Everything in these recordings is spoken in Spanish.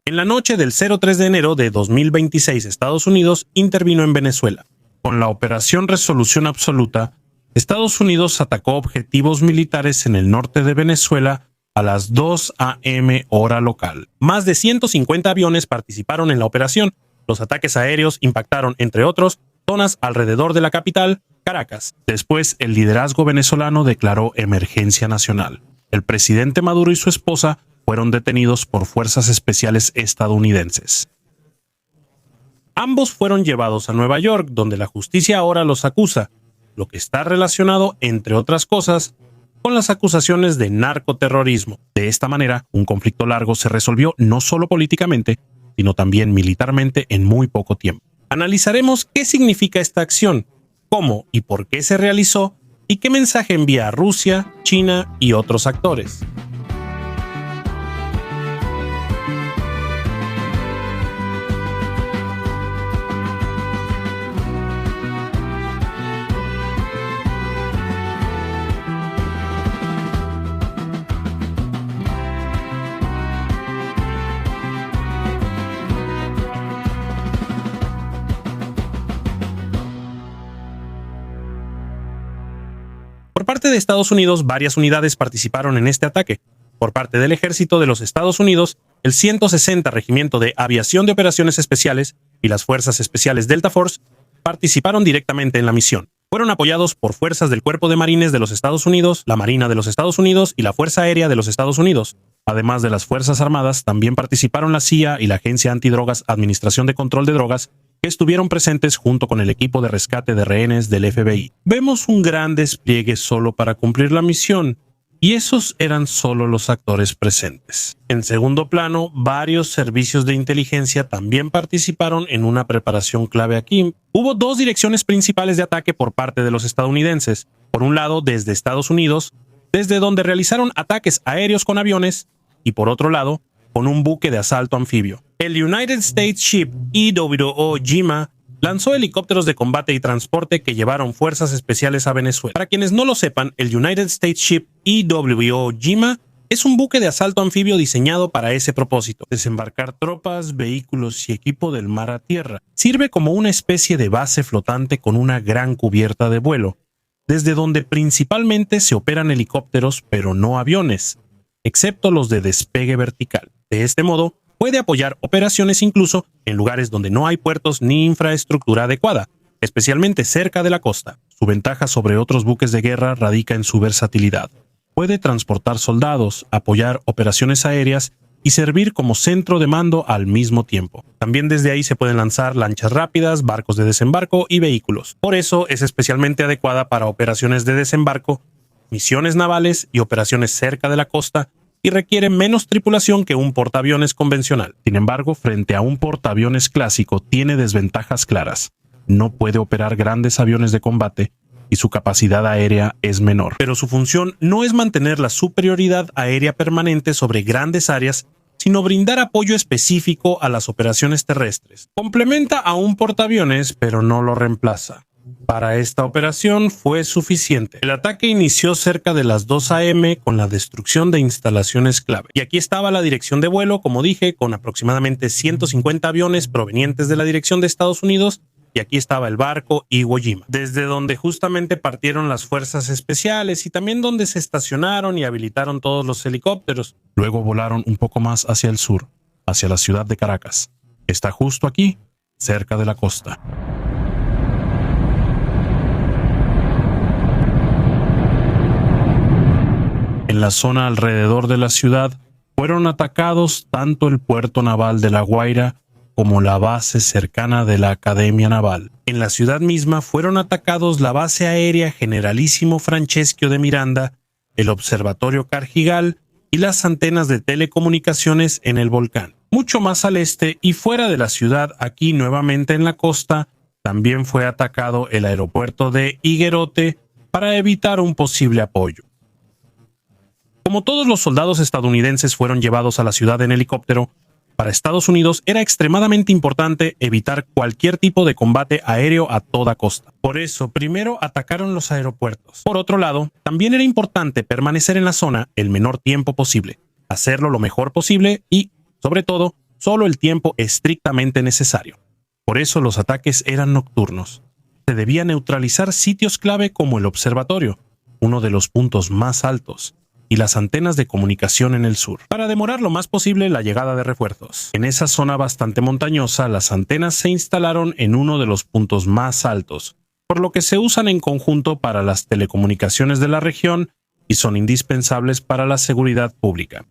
En la noche del 03 de enero de 2026, Estados Unidos intervino en Venezuela. Con la Operación Resolución Absoluta, Estados Unidos atacó objetivos militares en el norte de Venezuela a las 2 a.m. hora local. Más de 150 aviones participaron en la operación. Los ataques aéreos impactaron, entre otros, zonas alrededor de la capital, Caracas. Después, el liderazgo venezolano declaró emergencia nacional. El presidente Maduro y su esposa fueron detenidos por fuerzas especiales estadounidenses. Ambos fueron llevados a Nueva York, donde la justicia ahora los acusa, lo que está relacionado, entre otras cosas, con las acusaciones de narcoterrorismo. De esta manera, un conflicto largo se resolvió no solo políticamente, sino también militarmente en muy poco tiempo. Analizaremos qué significa esta acción, cómo y por qué se realizó, y qué mensaje envía a Rusia, China y otros actores. Por parte de Estados Unidos, varias unidades participaron en este ataque. Por parte del Ejército de los Estados Unidos, el 160 Regimiento de Aviación de Operaciones Especiales y las Fuerzas Especiales Delta Force participaron directamente en la misión. Fueron apoyados por fuerzas del Cuerpo de Marines de los Estados Unidos, la Marina de los Estados Unidos y la Fuerza Aérea de los Estados Unidos. Además de las Fuerzas Armadas, también participaron la CIA y la Agencia Antidrogas Administración de Control de Drogas, que estuvieron presentes junto con el equipo de rescate de rehenes del FBI. Vemos un gran despliegue solo para cumplir la misión, y esos eran solo los actores presentes. En segundo plano, varios servicios de inteligencia también participaron en una preparación clave aquí. Hubo dos direcciones principales de ataque por parte de los estadounidenses. Por un lado, desde Estados Unidos, desde donde realizaron ataques aéreos con aviones, y por otro lado, con un buque de asalto anfibio. El United States Ship Iwo Jima lanzó helicópteros de combate y transporte que llevaron fuerzas especiales a Venezuela. Para quienes no lo sepan, el United States Ship Iwo Jima es un buque de asalto anfibio diseñado para ese propósito: desembarcar tropas, vehículos y equipo del mar a tierra. Sirve como una especie de base flotante con una gran cubierta de vuelo, desde donde principalmente se operan helicópteros, pero no aviones, excepto los de despegue vertical. De este modo, puede apoyar operaciones incluso en lugares donde no hay puertos ni infraestructura adecuada, especialmente cerca de la costa. Su ventaja sobre otros buques de guerra radica en su versatilidad. Puede transportar soldados, apoyar operaciones aéreas y servir como centro de mando al mismo tiempo. También desde ahí se pueden lanzar lanchas rápidas, barcos de desembarco y vehículos. Por eso es especialmente adecuada para operaciones de desembarco, misiones navales y operaciones cerca de la costa, y requiere menos tripulación que un portaaviones convencional. Sin embargo, frente a un portaaviones clásico, tiene desventajas claras. No puede operar grandes aviones de combate y su capacidad aérea es menor. Pero su función no es mantener la superioridad aérea permanente sobre grandes áreas, sino brindar apoyo específico a las operaciones terrestres. Complementa a un portaaviones, pero no lo reemplaza. Para esta operación fue suficiente. El ataque inició cerca de las 2 a.m. con la destrucción de instalaciones clave. Y aquí estaba la dirección de vuelo, como dije, con aproximadamente 150 aviones provenientes de la dirección de Estados Unidos, y aquí estaba el barco Iwo Jima, desde donde justamente partieron las fuerzas especiales y también donde se estacionaron y habilitaron todos los helicópteros. Luego volaron un poco más hacia el sur, hacia la ciudad de Caracas. Está justo aquí, cerca de la costa. En la zona alrededor de la ciudad fueron atacados tanto el puerto naval de La Guaira como la base cercana de la Academia Naval. En la ciudad misma fueron atacados la base aérea Generalísimo Franceschio de Miranda, el observatorio Cargigal y las antenas de telecomunicaciones en el volcán. Mucho más al este y fuera de la ciudad, aquí nuevamente en la costa, también fue atacado el aeropuerto de Higuerote para evitar un posible apoyo. Como todos los soldados estadounidenses fueron llevados a la ciudad en helicóptero, para Estados Unidos era extremadamente importante evitar cualquier tipo de combate aéreo a toda costa. Por eso, primero atacaron los aeropuertos. Por otro lado, también era importante permanecer en la zona el menor tiempo posible, hacerlo lo mejor posible y, sobre todo, solo el tiempo estrictamente necesario. Por eso los ataques eran nocturnos. Se debía neutralizar sitios clave como el observatorio, uno de los puntos más altos, y las antenas de comunicación en el sur, para demorar lo más posible la llegada de refuerzos. En esa zona bastante montañosa, las antenas se instalaron en uno de los puntos más altos, por lo que se usan en conjunto para las telecomunicaciones de la región y son indispensables para la seguridad pública.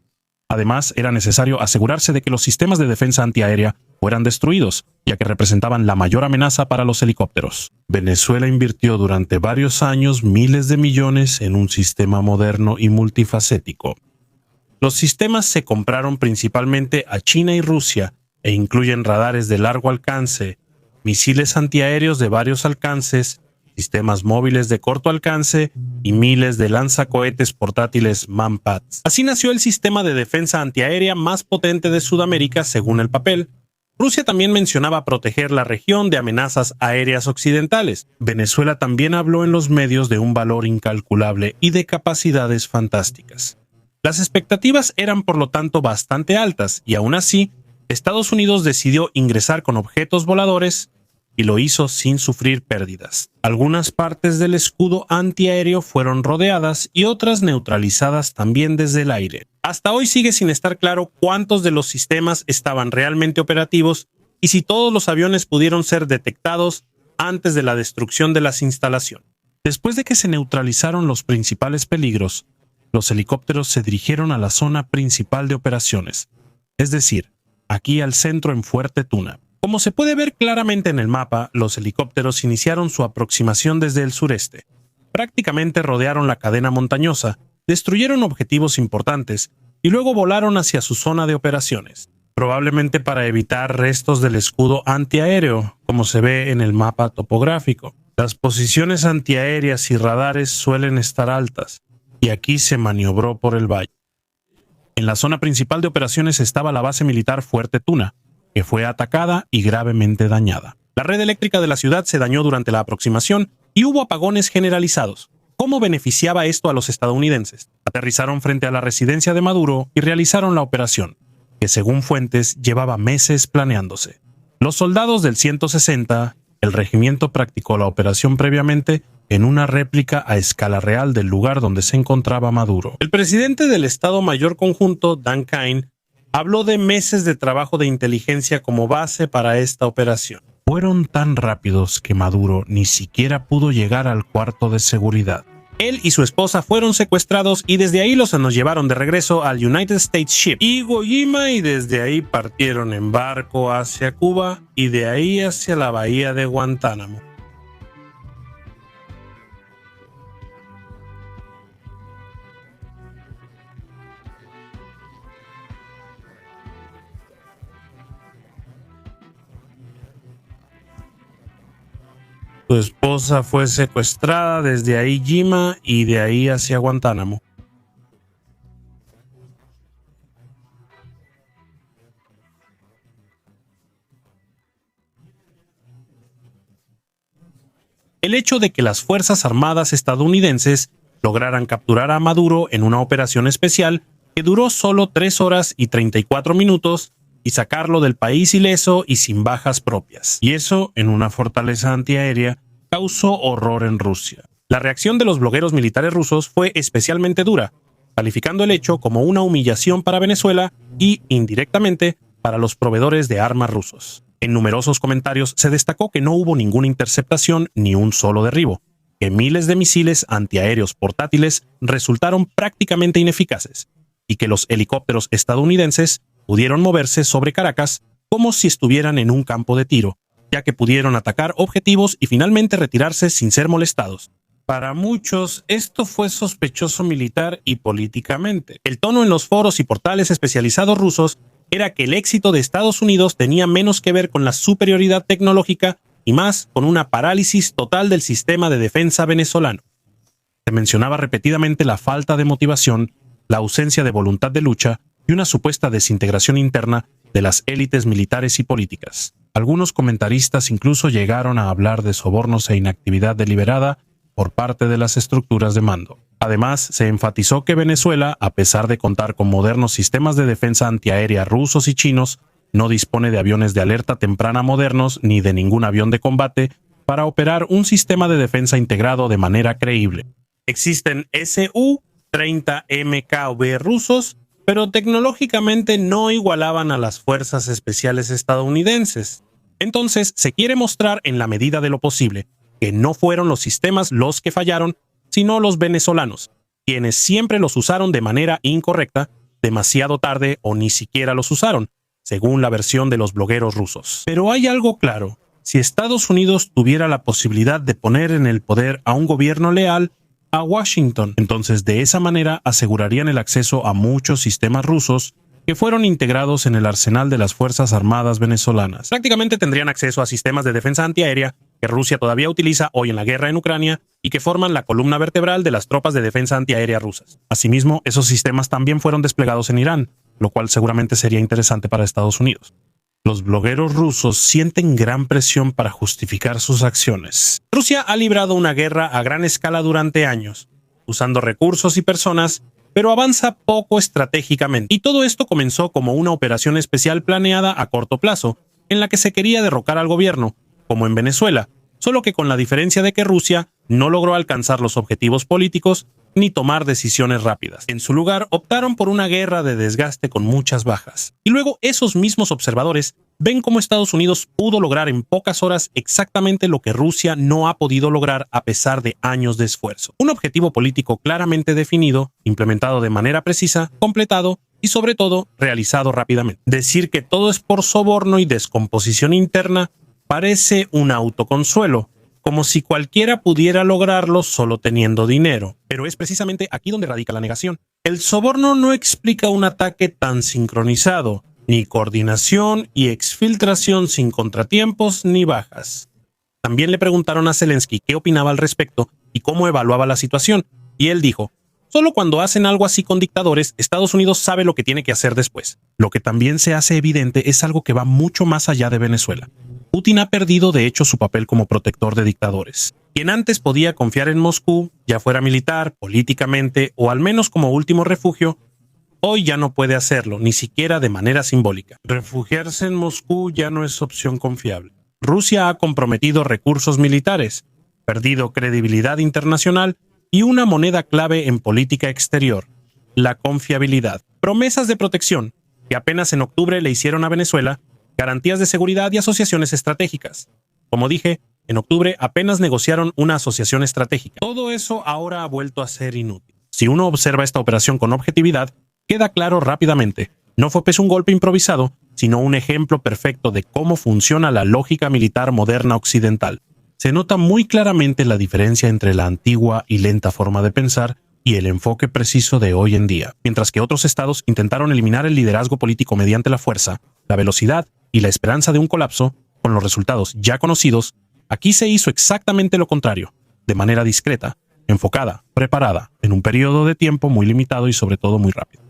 Además, era necesario asegurarse de que los sistemas de defensa antiaérea fueran destruidos, ya que representaban la mayor amenaza para los helicópteros. Venezuela invirtió durante varios años miles de millones en un sistema moderno y multifacético. Los sistemas se compraron principalmente a China y Rusia e incluyen radares de largo alcance, misiles antiaéreos de varios alcances, sistemas móviles de corto alcance y miles de lanzacohetes portátiles Manpads. Así nació el sistema de defensa antiaérea más potente de Sudamérica según el papel. Rusia también mencionaba proteger la región de amenazas aéreas occidentales. Venezuela también habló en los medios de un valor incalculable y de capacidades fantásticas. Las expectativas eran por lo tanto bastante altas y aún así, Estados Unidos decidió ingresar con objetos voladores y lo hizo sin sufrir pérdidas. Algunas partes del escudo antiaéreo fueron rodeadas y otras neutralizadas también desde el aire. Hasta hoy sigue sin estar claro cuántos de los sistemas estaban realmente operativos y si todos los aviones pudieron ser detectados antes de la destrucción de las instalaciones. Después de que se neutralizaron los principales peligros, los helicópteros se dirigieron a la zona principal de operaciones, es decir, aquí al centro en Fuerte Tuna. Como se puede ver claramente en el mapa, los helicópteros iniciaron su aproximación desde el sureste. Prácticamente rodearon la cadena montañosa, destruyeron objetivos importantes y luego volaron hacia su zona de operaciones, probablemente para evitar restos del escudo antiaéreo, como se ve en el mapa topográfico. Las posiciones antiaéreas y radares suelen estar altas, y aquí se maniobró por el valle. En la zona principal de operaciones estaba la base militar Fuerte Tuna, que fue atacada y gravemente dañada. La red eléctrica de la ciudad se dañó durante la aproximación y hubo apagones generalizados. ¿Cómo beneficiaba esto a los estadounidenses? Aterrizaron frente a la residencia de Maduro y realizaron la operación, que según fuentes llevaba meses planeándose. Los soldados del 160, el regimiento practicó la operación previamente en una réplica a escala real del lugar donde se encontraba Maduro. El presidente del Estado Mayor Conjunto, Dan Kine, habló de meses de trabajo de inteligencia como base para esta operación. Fueron tan rápidos que Maduro ni siquiera pudo llegar al cuarto de seguridad. Él y su esposa fueron secuestrados y desde ahí los nos llevaron de regreso al United States Ship Iwo Jima y desde ahí partieron en barco hacia Cuba y de ahí hacia la bahía de Guantánamo. Su esposa fue secuestrada desde ahí Jima y de ahí hacia Guantánamo. El hecho de que las Fuerzas Armadas estadounidenses lograran capturar a Maduro en una operación especial que duró solo 3 horas y 34 minutos y sacarlo del país ileso y sin bajas propias. Y eso, en una fortaleza antiaérea, causó horror en Rusia. La reacción de los blogueros militares rusos fue especialmente dura, calificando el hecho como una humillación para Venezuela y, indirectamente, para los proveedores de armas rusos. En numerosos comentarios se destacó que no hubo ninguna interceptación ni un solo derribo, que miles de misiles antiaéreos portátiles resultaron prácticamente ineficaces y que los helicópteros estadounidenses pudieron moverse sobre Caracas como si estuvieran en un campo de tiro, ya que pudieron atacar objetivos y finalmente retirarse sin ser molestados. Para muchos, esto fue sospechoso militar y políticamente. El tono en los foros y portales especializados rusos era que el éxito de Estados Unidos tenía menos que ver con la superioridad tecnológica y más con una parálisis total del sistema de defensa venezolano. Se mencionaba repetidamente la falta de motivación, la ausencia de voluntad de lucha y una supuesta desintegración interna de las élites militares y políticas. Algunos comentaristas incluso llegaron a hablar de sobornos e inactividad deliberada por parte de las estructuras de mando. Además, se enfatizó que Venezuela, a pesar de contar con modernos sistemas de defensa antiaérea rusos y chinos, no dispone de aviones de alerta temprana modernos ni de ningún avión de combate para operar un sistema de defensa integrado de manera creíble. Existen Su-30 MKV rusos, pero tecnológicamente no igualaban a las fuerzas especiales estadounidenses. Entonces, se quiere mostrar en la medida de lo posible que no fueron los sistemas los que fallaron, sino los venezolanos, quienes siempre los usaron de manera incorrecta, demasiado tarde o ni siquiera los usaron, según la versión de los blogueros rusos. Pero hay algo claro: si Estados Unidos tuviera la posibilidad de poner en el poder a un gobierno leal a Washington, entonces de esa manera asegurarían el acceso a muchos sistemas rusos que fueron integrados en el arsenal de las Fuerzas Armadas venezolanas. Prácticamente tendrían acceso a sistemas de defensa antiaérea que Rusia todavía utiliza hoy en la guerra en Ucrania y que forman la columna vertebral de las tropas de defensa antiaérea rusas. Asimismo, esos sistemas también fueron desplegados en Irán, lo cual seguramente sería interesante para Estados Unidos. Los blogueros rusos sienten gran presión para justificar sus acciones. Rusia ha librado una guerra a gran escala durante años, usando recursos y personas, pero avanza poco estratégicamente. Y todo esto comenzó como una operación especial planeada a corto plazo, en la que se quería derrocar al gobierno, como en Venezuela, solo que con la diferencia de que Rusia no logró alcanzar los objetivos políticos ni tomar decisiones rápidas. En su lugar, optaron por una guerra de desgaste con muchas bajas. Y luego esos mismos observadores ven cómo Estados Unidos pudo lograr en pocas horas exactamente lo que Rusia no ha podido lograr a pesar de años de esfuerzo. Un objetivo político claramente definido, implementado de manera precisa, completado y sobre todo realizado rápidamente. Decir que todo es por soborno y descomposición interna parece un autoconsuelo, como si cualquiera pudiera lograrlo solo teniendo dinero. Pero es precisamente aquí donde radica la negación. El soborno no explica un ataque tan sincronizado, ni coordinación y exfiltración sin contratiempos ni bajas. También le preguntaron a Zelensky qué opinaba al respecto y cómo evaluaba la situación, y él dijo: solo cuando hacen algo así con dictadores, Estados Unidos sabe lo que tiene que hacer después. Lo que también se hace evidente es algo que va mucho más allá de Venezuela. Putin ha perdido de hecho su papel como protector de dictadores. Quien antes podía confiar en Moscú, ya fuera militar, políticamente o al menos como último refugio, hoy ya no puede hacerlo, ni siquiera de manera simbólica. Refugiarse en Moscú ya no es opción confiable. Rusia ha comprometido recursos militares, perdido credibilidad internacional y una moneda clave en política exterior: la confiabilidad. Promesas de protección, que apenas en octubre le hicieron a Venezuela, garantías de seguridad y asociaciones estratégicas. Como dije, en octubre apenas negociaron una asociación estratégica. Todo eso ahora ha vuelto a ser inútil. Si uno observa esta operación con objetividad, queda claro rápidamente: no fue un golpe improvisado, sino un ejemplo perfecto de cómo funciona la lógica militar moderna occidental. Se nota muy claramente la diferencia entre la antigua y lenta forma de pensar y el enfoque preciso de hoy en día. Mientras que otros estados intentaron eliminar el liderazgo político mediante la fuerza, la velocidad y la esperanza de un colapso, con los resultados ya conocidos, aquí se hizo exactamente lo contrario, de manera discreta, enfocada, preparada, en un periodo de tiempo muy limitado y sobre todo muy rápido.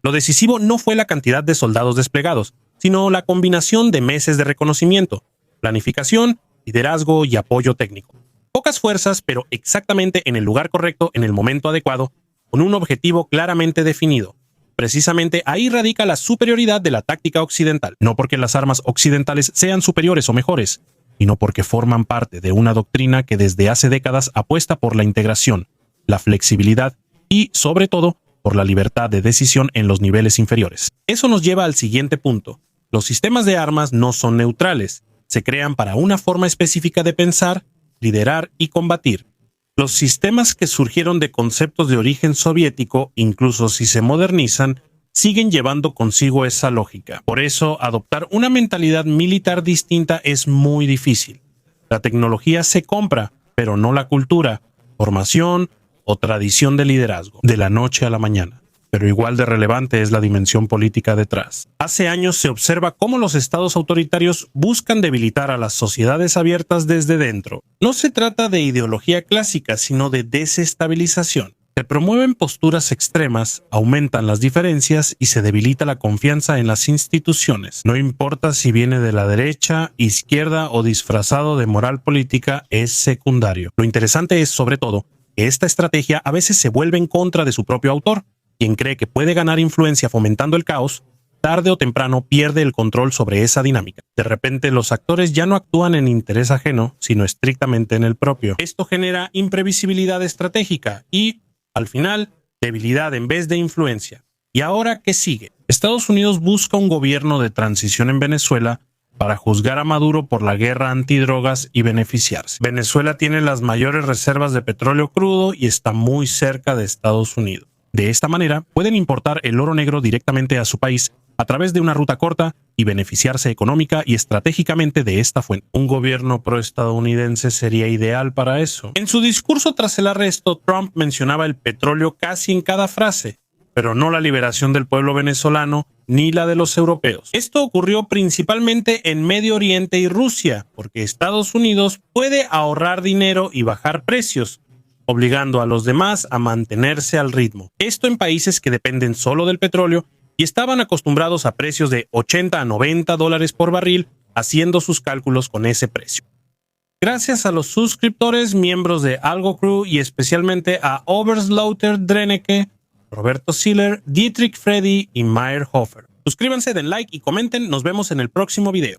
Lo decisivo no fue la cantidad de soldados desplegados, sino la combinación de meses de reconocimiento, planificación, liderazgo y apoyo técnico. Pocas fuerzas, pero exactamente en el lugar correcto, en el momento adecuado, con un objetivo claramente definido. Precisamente ahí radica la superioridad de la táctica occidental, no porque las armas occidentales sean superiores o mejores, sino porque forman parte de una doctrina que desde hace décadas apuesta por la integración, la flexibilidad y, sobre todo, por la libertad de decisión en los niveles inferiores. Eso nos lleva al siguiente punto. Los sistemas de armas no son neutrales, se crean para una forma específica de pensar, liderar y combatir. Los sistemas que surgieron de conceptos de origen soviético, incluso si se modernizan, siguen llevando consigo esa lógica. Por eso, adoptar una mentalidad militar distinta es muy difícil. La tecnología se compra, pero no la cultura, formación o tradición de liderazgo, de la noche a la mañana. Pero igual de relevante es la dimensión política detrás. Hace años se observa cómo los estados autoritarios buscan debilitar a las sociedades abiertas desde dentro. No se trata de ideología clásica, sino de desestabilización. Se promueven posturas extremas, aumentan las diferencias y se debilita la confianza en las instituciones. No importa si viene de la derecha, izquierda o disfrazado de moral política, es secundario. Lo interesante es, sobre todo, que esta estrategia a veces se vuelve en contra de su propio autor, quien cree que puede ganar influencia fomentando el caos, tarde o temprano pierde el control sobre esa dinámica. De repente los actores ya no actúan en interés ajeno, sino estrictamente en el propio. Esto genera imprevisibilidad estratégica y, al final, debilidad en vez de influencia. ¿Y ahora qué sigue? Estados Unidos busca un gobierno de transición en Venezuela para juzgar a Maduro por la guerra antidrogas y beneficiarse. Venezuela tiene las mayores reservas de petróleo crudo y está muy cerca de Estados Unidos. De esta manera, pueden importar el oro negro directamente a su país a través de una ruta corta y beneficiarse económica y estratégicamente de esta fuente. Un gobierno proestadounidense sería ideal para eso. En su discurso tras el arresto, Trump mencionaba el petróleo casi en cada frase, pero no la liberación del pueblo venezolano ni la de los europeos. Esto ocurrió principalmente en Medio Oriente y Rusia, porque Estados Unidos puede ahorrar dinero y bajar precios, obligando a los demás a mantenerse al ritmo. Esto en países que dependen solo del petróleo y estaban acostumbrados a precios de 80 a 90 dólares por barril, haciendo sus cálculos con ese precio. Gracias a los suscriptores, miembros de Algo Crew y especialmente a Oberslaughter Dreneke, Roberto Siller, Dietrich Freddy y Meyerhofer. Suscríbanse, den like y comenten. Nos vemos en el próximo video.